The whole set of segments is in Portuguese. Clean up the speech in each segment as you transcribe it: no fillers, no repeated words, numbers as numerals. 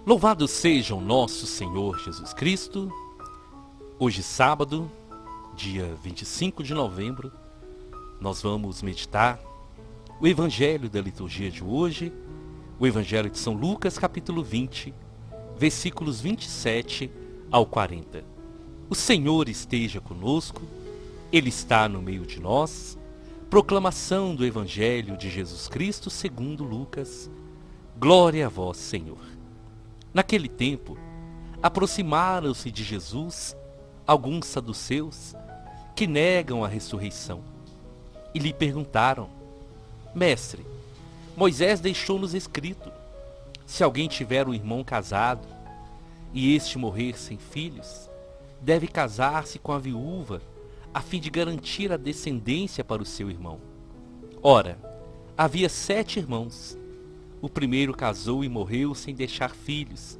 Louvado seja o nosso Senhor Jesus Cristo. Hoje sábado, dia 25 de novembro, nós vamos meditar o Evangelho da liturgia de hoje, o Evangelho de São Lucas, capítulo 20, versículos 27 ao 40. O Senhor esteja conosco, Ele está no meio de nós. Proclamação do Evangelho de Jesus Cristo segundo Lucas. Glória a vós, Senhor. Naquele tempo, aproximaram-se de Jesus alguns saduceus que negam a ressurreição e lhe perguntaram: Mestre, Moisés deixou-nos escrito: se alguém tiver um irmão casado e este morrer sem filhos, deve casar-se com a viúva a fim de garantir a descendência para o seu irmão. Ora, havia 7 irmãos. O primeiro casou e morreu sem deixar filhos.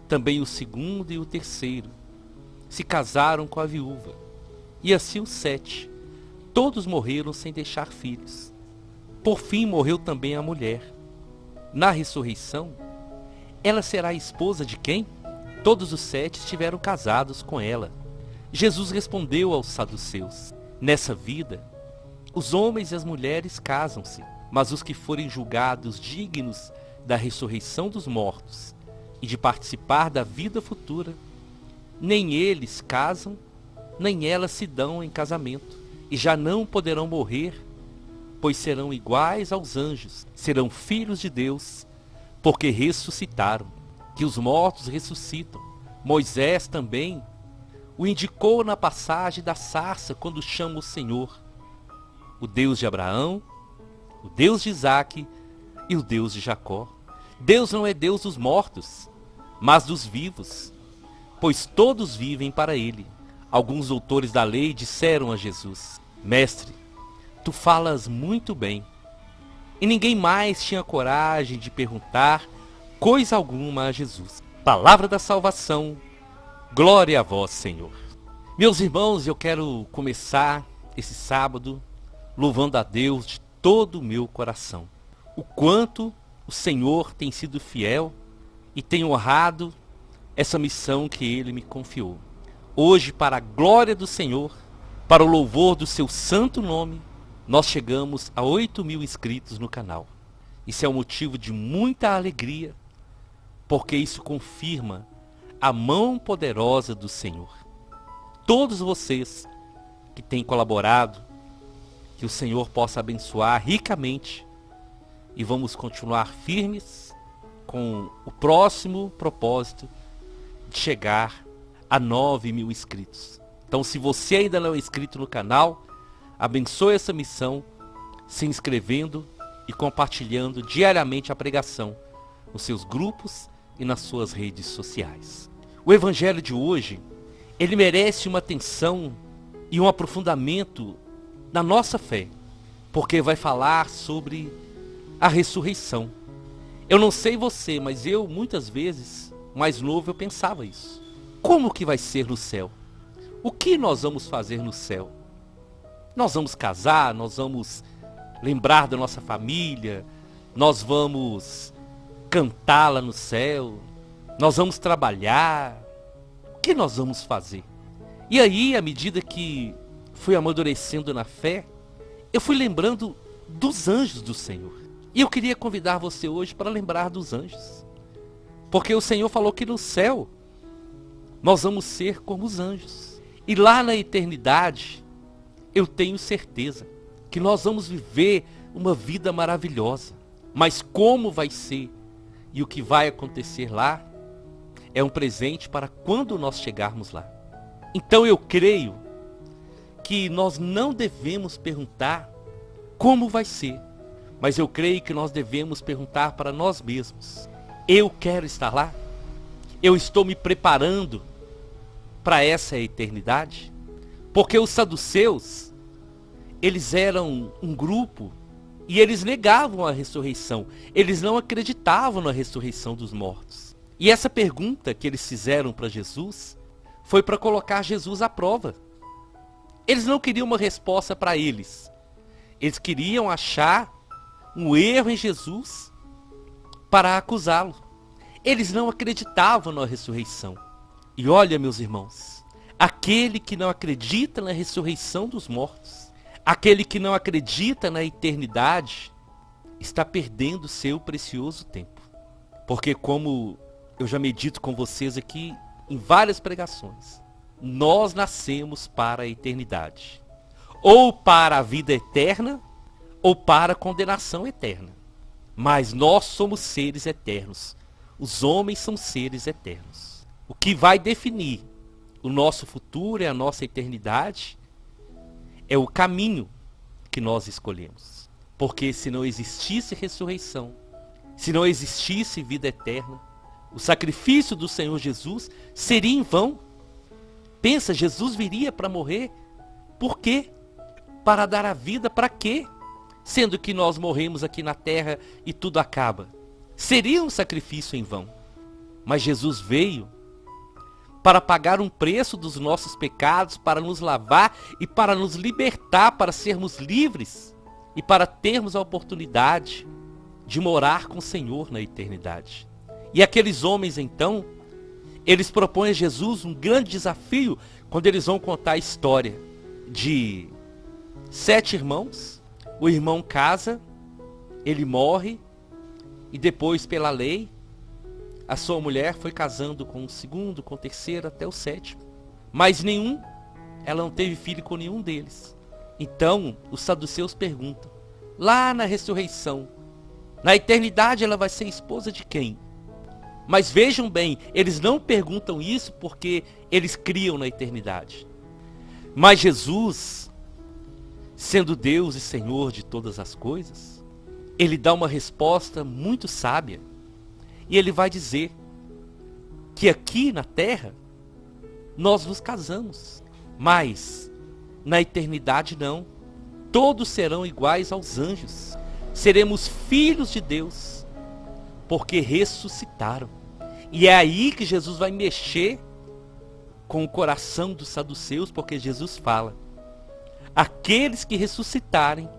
Também o segundo e o terceiro se casaram com a viúva. E assim os 7. Todos morreram sem deixar filhos. Por fim morreu também a mulher. Na ressurreição, ela será a esposa de quem? Todos os 7 estiveram casados com ela. Jesus respondeu aos saduceus: nessa vida, os homens e as mulheres casam-se, mas os que forem julgados dignos da ressurreição dos mortos e de participar da vida futura, nem eles casam, nem elas se dão em casamento, e já não poderão morrer, pois serão iguais aos anjos, serão filhos de Deus, porque ressuscitaram, que os mortos ressuscitam. Moisés também o indicou na passagem da sarça quando chama o Senhor, o Deus de Abraão, o Deus de Isaque e o Deus de Jacó. Deus não é Deus dos mortos, mas dos vivos, pois todos vivem para Ele. Alguns doutores da lei disseram a Jesus: Mestre, tu falas muito bem. E ninguém mais tinha coragem de perguntar coisa alguma a Jesus. Palavra da salvação. Glória a vós, Senhor. Meus irmãos, eu quero começar esse sábado louvando a Deus de todo o meu coração. O quanto o Senhor tem sido fiel e tem honrado essa missão que Ele me confiou. Hoje, para a glória do Senhor, para o louvor do seu santo nome, nós chegamos a 8.000 inscritos no canal. Isso é um motivo de muita alegria, porque isso confirma a mão poderosa do Senhor. Todos vocês que têm colaborado, que o Senhor possa abençoar ricamente, e vamos continuar firmes com o próximo propósito de chegar a 9.000 inscritos. Então, se você ainda não é inscrito no canal, abençoe essa missão se inscrevendo e compartilhando diariamente a pregação nos seus grupos e nas suas redes sociais. O Evangelho de hoje, ele merece uma atenção e um aprofundamento na nossa fé, porque vai falar sobre a ressurreição. Eu não sei você, mas eu muitas vezes, mais novo, eu pensava isso. Como que vai ser no céu? O que nós vamos fazer no céu? Nós vamos casar, nós vamos lembrar da nossa família, nós vamos cantar lá no céu, nós vamos trabalhar. O que nós vamos fazer? E aí, à medida que fui amadurecendo na fé, eu fui lembrando dos anjos do Senhor. E eu queria convidar você hoje para lembrar dos anjos. Porque o Senhor falou que no céu nós vamos ser como os anjos. E lá na eternidade, eu tenho certeza que nós vamos viver uma vida maravilhosa. Mas como vai ser e o que vai acontecer lá, é um presente para quando nós chegarmos lá. Então eu creio que nós não devemos perguntar como vai ser, mas eu creio que nós devemos perguntar para nós mesmos: eu quero estar lá? Eu estou me preparando para essa eternidade? Porque os saduceus, eles eram um grupo e eles negavam a ressurreição. Eles não acreditavam na ressurreição dos mortos. E essa pergunta que eles fizeram para Jesus foi para colocar Jesus à prova. Eles não queriam uma resposta para eles. Eles queriam achar um erro em Jesus para acusá-lo. Eles não acreditavam na ressurreição. E olha, meus irmãos, aquele que não acredita na ressurreição dos mortos, aquele que não acredita na eternidade, está perdendo seu precioso tempo. Porque, como eu já medito com vocês aqui em várias pregações, nós nascemos para a eternidade. Ou para a vida eterna, ou para a condenação eterna. Mas nós somos seres eternos. Os homens são seres eternos. O que vai definir o nosso futuro e a nossa eternidade é o caminho que nós escolhemos. Porque se não existisse ressurreição, se não existisse vida eterna, o sacrifício do Senhor Jesus seria em vão. Pensa, Jesus viria para morrer. Por quê? Para dar a vida para quê? Sendo que nós morremos aqui na terra e tudo acaba. Seria um sacrifício em vão. Mas Jesus veio para pagar um preço dos nossos pecados, para nos lavar e para nos libertar, para sermos livres e para termos a oportunidade de morar com o Senhor na eternidade. E aqueles homens então, eles propõem a Jesus um grande desafio quando eles vão contar a história de 7 irmãos. O irmão casa, ele morre e depois, pela lei, a sua mulher foi casando com o segundo, com o terceiro, até o 7º. Mas ela não teve filho com nenhum deles. Então, os saduceus perguntam, lá na ressurreição, na eternidade ela vai ser esposa de quem? Mas vejam bem, eles não perguntam isso porque eles criam na eternidade. Mas Jesus, sendo Deus e Senhor de todas as coisas, ele dá uma resposta muito sábia. E ele vai dizer que aqui na terra nós nos casamos, mas na eternidade não. Todos serão iguais aos anjos. Seremos filhos de Deus, porque ressuscitaram. E é aí que Jesus vai mexer com o coração dos saduceus, porque Jesus fala: aqueles que ressuscitarem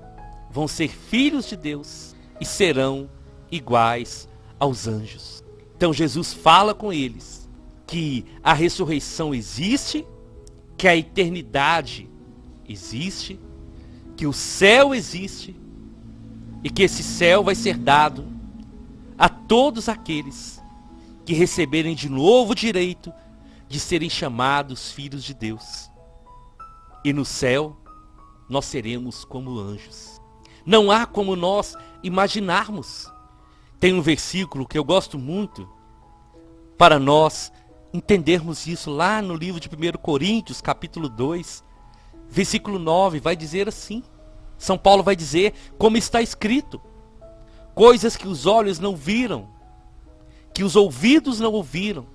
vão ser filhos de Deus e serão iguais aos anjos. Então Jesus fala com eles que a ressurreição existe, que a eternidade existe, que o céu existe e que esse céu vai ser dado a todos aqueles que receberem de novo o direito de serem chamados filhos de Deus. E no céu nós seremos como anjos. Não há como nós imaginarmos. Tem um versículo que eu gosto muito para nós entendermos isso lá no livro de 1 Coríntios, capítulo 2, versículo 9, vai dizer assim. São Paulo vai dizer, como está escrito: coisas que os olhos não viram, que os ouvidos não ouviram,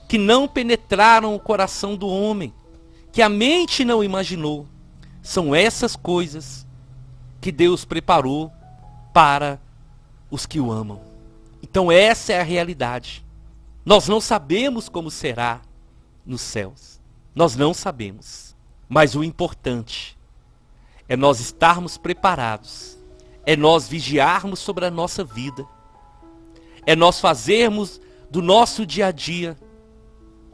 que não penetraram o coração do homem, que a mente não imaginou, são essas coisas que Deus preparou para os que o amam. Então essa é a realidade. Nós não sabemos como será nos céus. Nós não sabemos. Mas o importante é nós estarmos preparados. É nós vigiarmos sobre a nossa vida. É nós fazermos do nosso dia a dia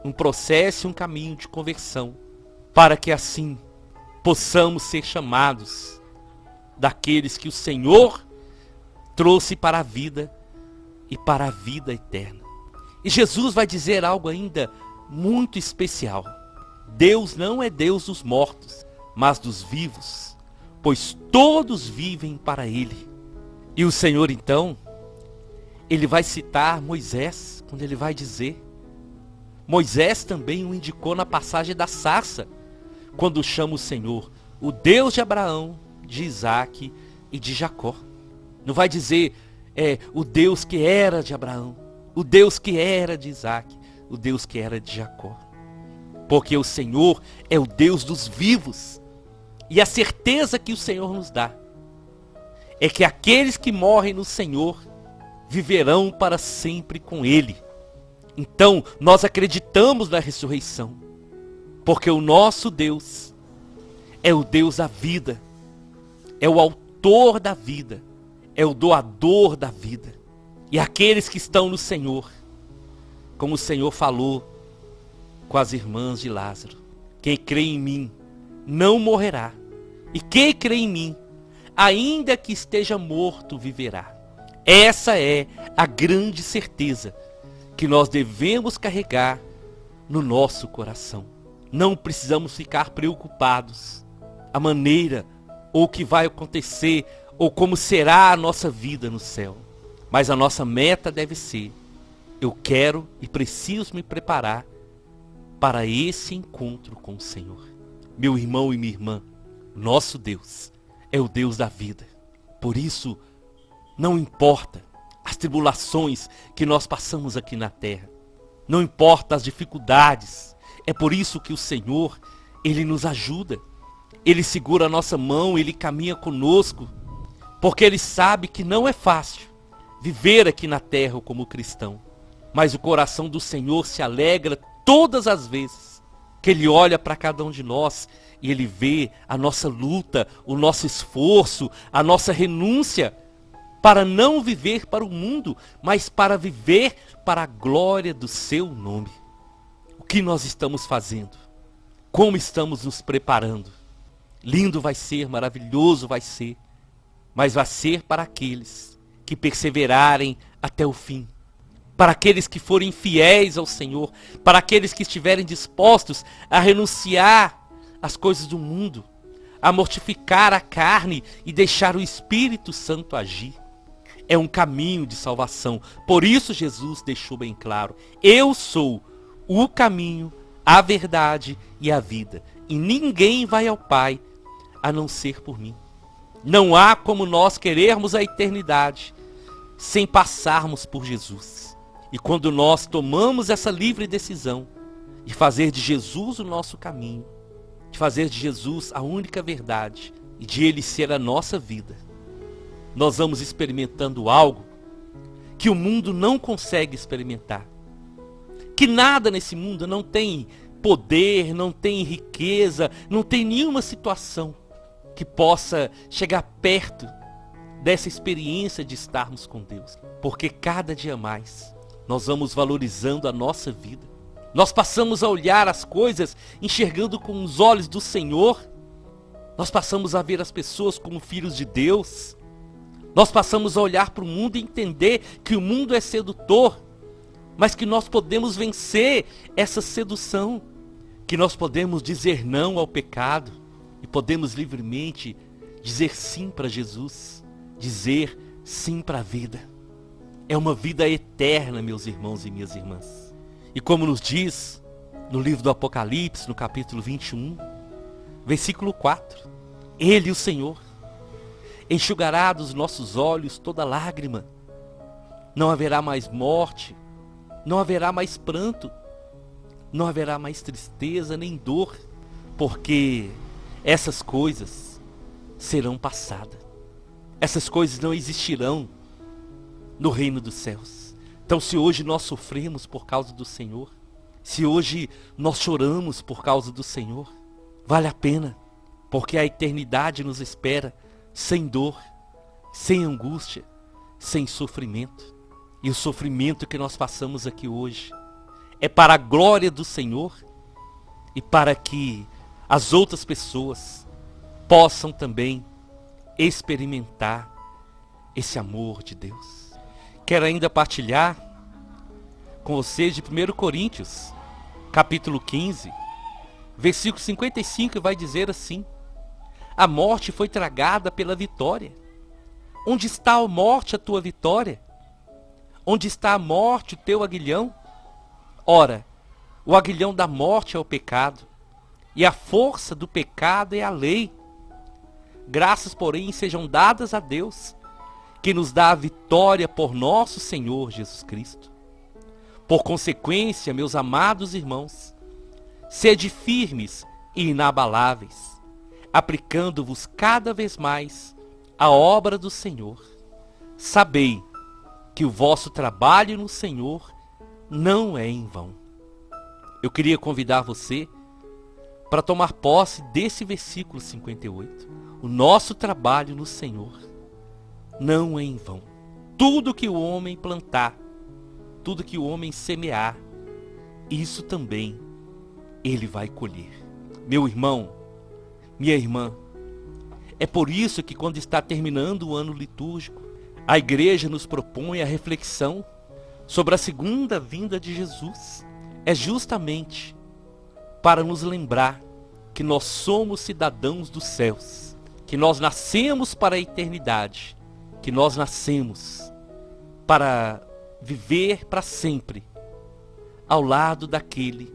um processo e um caminho de conversão, para que assim possamos ser chamados daqueles que o Senhor trouxe para a vida e para a vida eterna. E Jesus vai dizer algo ainda muito especial. Deus não é Deus dos mortos, mas dos vivos, pois todos vivem para Ele. E o Senhor então, Ele vai citar Moisés, quando Ele vai dizer. Moisés também o indicou na passagem da sarça, quando chama o Senhor o Deus de Abraão, de Isaque e de Jacó. Não vai dizer o Deus que era de Abraão, o Deus que era de Isaque, o Deus que era de Jacó. Porque o Senhor é o Deus dos vivos. E a certeza que o Senhor nos dá é que aqueles que morrem no Senhor viverão para sempre com Ele. Então, nós acreditamos na ressurreição, porque o nosso Deus é o Deus da vida, é o autor da vida, é o doador da vida. E aqueles que estão no Senhor como o Senhor falou com as irmãs de Lázaro. Quem crê em mim não morrerá. E quem crê em mim, ainda que esteja morto, viverá. Essa é a grande certeza que nós devemos carregar no nosso coração. Não precisamos ficar preocupados a maneira ou o que vai acontecer ou como será a nossa vida no céu. Mas a nossa meta deve ser: eu quero e preciso me preparar para esse encontro com o Senhor. Meu irmão e minha irmã, nosso Deus é o Deus da vida. Por isso, não importa as tribulações que nós passamos aqui na terra. Não importa as dificuldades. É por isso que o Senhor, Ele nos ajuda. Ele segura a nossa mão, Ele caminha conosco. Porque Ele sabe que não é fácil viver aqui na terra como cristão. Mas o coração do Senhor se alegra todas as vezes que Ele olha para cada um de nós e Ele vê a nossa luta, o nosso esforço, a nossa renúncia para não viver para o mundo, mas para viver para a glória do seu nome. O que nós estamos fazendo? Como estamos nos preparando? Lindo vai ser, maravilhoso vai ser, mas vai ser para aqueles que perseverarem até o fim. Para aqueles que forem fiéis ao Senhor, para aqueles que estiverem dispostos a renunciar às coisas do mundo, a mortificar a carne e deixar o Espírito Santo agir. É um caminho de salvação. Por isso Jesus deixou bem claro: eu sou o caminho, a verdade e a vida. E ninguém vai ao Pai a não ser por mim. Não há como nós querermos a eternidade sem passarmos por Jesus. E quando nós tomamos essa livre decisão de fazer de Jesus o nosso caminho, de fazer de Jesus a única verdade e de Ele ser a nossa vida, nós vamos experimentando algo que o mundo não consegue experimentar. Que nada nesse mundo não tem poder, não tem riqueza, não tem nenhuma situação que possa chegar perto dessa experiência de estarmos com Deus. Porque cada dia mais nós vamos valorizando a nossa vida. Nós passamos a olhar as coisas enxergando com os olhos do Senhor. Nós passamos a ver as pessoas como filhos de Deus. Nós passamos a olhar para o mundo e entender que o mundo é sedutor, mas que nós podemos vencer essa sedução, que nós podemos dizer não ao pecado e podemos livremente dizer sim para Jesus, dizer sim para a vida. É uma vida eterna, meus irmãos e minhas irmãs. E como nos diz no livro do Apocalipse, no capítulo 21, versículo 4, Ele, o Senhor, enxugará dos nossos olhos toda lágrima. Não haverá mais morte, não haverá mais pranto, não haverá mais tristeza nem dor, porque essas coisas serão passadas. Essas coisas não existirão no reino dos céus. Então, se hoje nós sofremos por causa do Senhor, se hoje nós choramos por causa do Senhor, vale a pena, porque a eternidade nos espera sem dor, sem angústia, sem sofrimento. E o sofrimento que nós passamos aqui hoje é para a glória do Senhor e para que as outras pessoas possam também experimentar esse amor de Deus. Quero ainda partilhar com vocês de 1 Coríntios, capítulo 15, versículo 55, vai dizer assim: a morte foi tragada pela vitória. Onde está, a morte, a tua vitória? Onde está a morte, o teu aguilhão? Ora, o aguilhão da morte é o pecado, e a força do pecado é a lei. Graças, porém, sejam dadas a Deus, que nos dá a vitória por nosso Senhor Jesus Cristo. Por consequência, meus amados irmãos, sede firmes e inabaláveis, aplicando-vos cada vez mais à obra do Senhor. Sabei que o vosso trabalho no Senhor não é em vão. Eu queria convidar você para tomar posse desse versículo 58. O nosso trabalho no Senhor não é em vão. Tudo que o homem plantar, tudo que o homem semear, isso também Ele vai colher. Meu irmão, minha irmã, é por isso que quando está terminando o ano litúrgico, a igreja nos propõe a reflexão sobre a segunda vinda de Jesus. É justamente para nos lembrar que nós somos cidadãos dos céus, que nós nascemos para a eternidade, que nós nascemos para viver para sempre ao lado daquele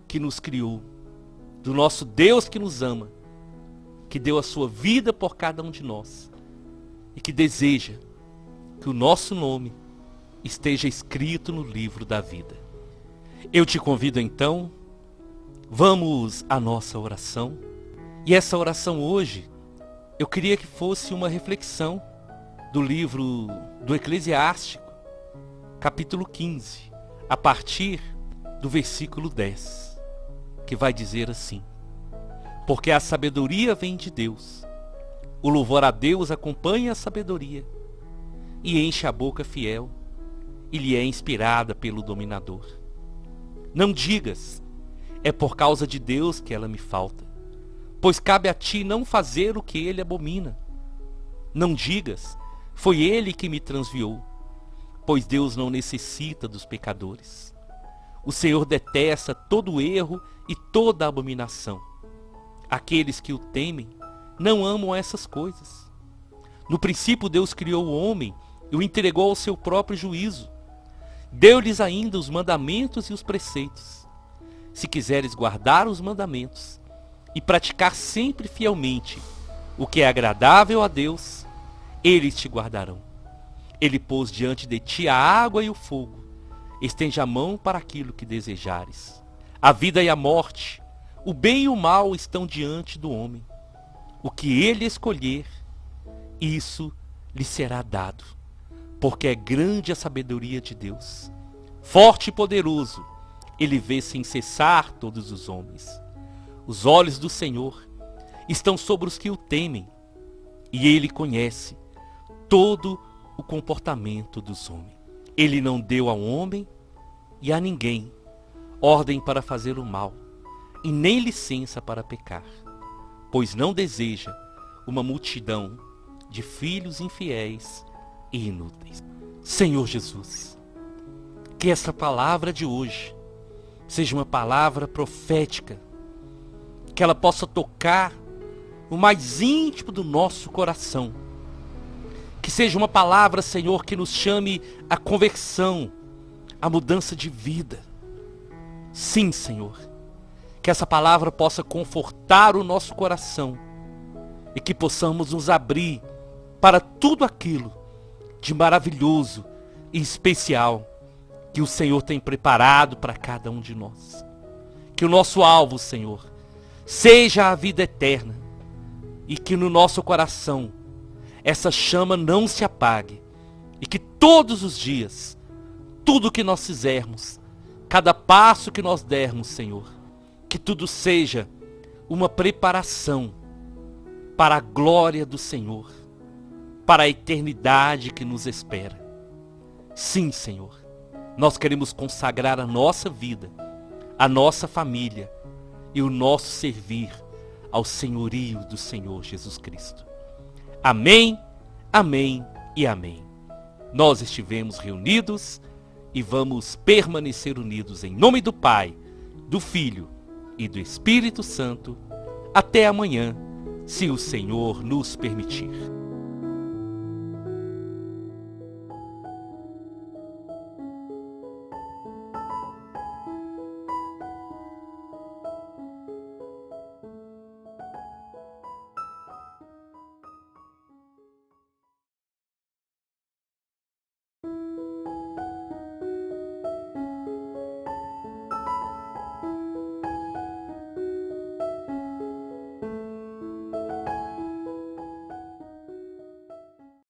que nos criou, do nosso Deus que nos ama, que deu a sua vida por cada um de nós e que deseja que o nosso nome esteja escrito no livro da vida. Eu te convido então, vamos à nossa oração. E essa oração hoje, eu queria que fosse uma reflexão do livro do Eclesiástico, capítulo 15, a partir do versículo 10, que vai dizer assim: porque a sabedoria vem de Deus, o louvor a Deus acompanha a sabedoria, e enche a boca fiel, e lhe é inspirada pelo dominador. Não digas, é por causa de Deus que ela me falta, pois cabe a ti não fazer o que ele abomina. Não digas, foi ele que me transviou, pois Deus não necessita dos pecadores. O Senhor detesta todo erro e toda abominação. Aqueles que o temem não amam essas coisas. No princípio Deus criou o homem e o entregou ao seu próprio juízo. Deu-lhes ainda os mandamentos e os preceitos. Se quiseres guardar os mandamentos e praticar sempre fielmente o que é agradável a Deus, eles te guardarão. Ele pôs diante de ti a água e o fogo. Estende a mão para aquilo que desejares. A vida e a morte, o bem e o mal estão diante do homem. O que ele escolher, isso lhe será dado. Porque é grande a sabedoria de Deus. Forte e poderoso, ele vê sem cessar todos os homens. Os olhos do Senhor estão sobre os que o temem, e ele conhece todo o comportamento dos homens. Ele não deu ao homem e a ninguém ordem para fazer o mal, e nem licença para pecar, pois não deseja uma multidão de filhos infiéis e inúteis. Senhor Jesus, que essa palavra de hoje seja uma palavra profética, que ela possa tocar o mais íntimo do nosso coração, que seja uma palavra, Senhor, que nos chame à conversão, à mudança de vida. Sim, Senhor, que essa palavra possa confortar o nosso coração e que possamos nos abrir para tudo aquilo de maravilhoso e especial que o Senhor tem preparado para cada um de nós. Que o nosso alvo, Senhor, seja a vida eterna e que no nosso coração essa chama não se apague e que todos os dias, tudo que nós fizermos, cada passo que nós dermos, Senhor, que tudo seja uma preparação para a glória do Senhor, para a eternidade que nos espera. Sim, Senhor, nós queremos consagrar a nossa vida, a nossa família e o nosso servir ao senhorio do Senhor Jesus Cristo. Amém, amém e amém. Nós estivemos reunidos e vamos permanecer unidos em nome do Pai, do Filho e do Espírito Santo até amanhã, se o Senhor nos permitir.